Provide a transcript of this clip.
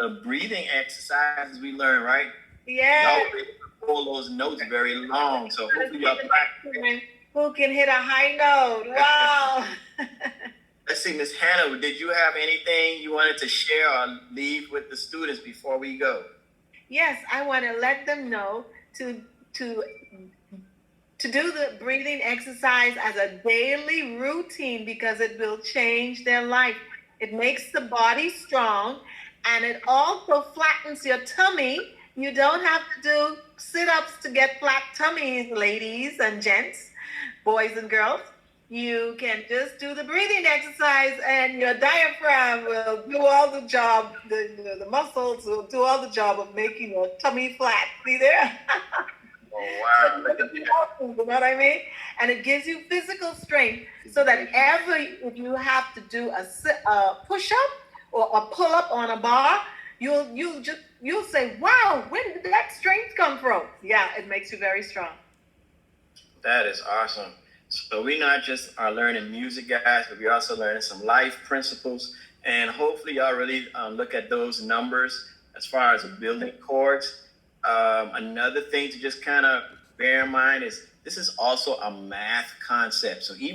the breathing exercises we learned, right? Yeah. Y'all were able to pull those notes very long, so hopefully y'all practice. Who can hit a high note? Wow. Let's see, Miss Hanna, did you have anything you wanted to share or leave with the students before we go? Yes, I want to let them know to do the breathing exercise as a daily routine because it will change their life. It makes the body strong and it also flattens your tummy. You don't have to do sit-ups to get flat tummies, ladies and gents, boys and girls. You can just do the breathing exercise and your diaphragm will do all the job. The muscles will do all the job of making your tummy flat. See there? Oh, wow. You know what I mean? And it gives you physical strength so that if you have to do a push-up or a pull-up on a bar, you'll say, wow, where did that strength come from? Yeah, it makes you very strong. That is awesome. So we not just are learning music, guys, but we're also learning some life principles. And hopefully y'all really look at those numbers as far as building chords. Another thing to just kind of bear in mind is this is also a math concept. So even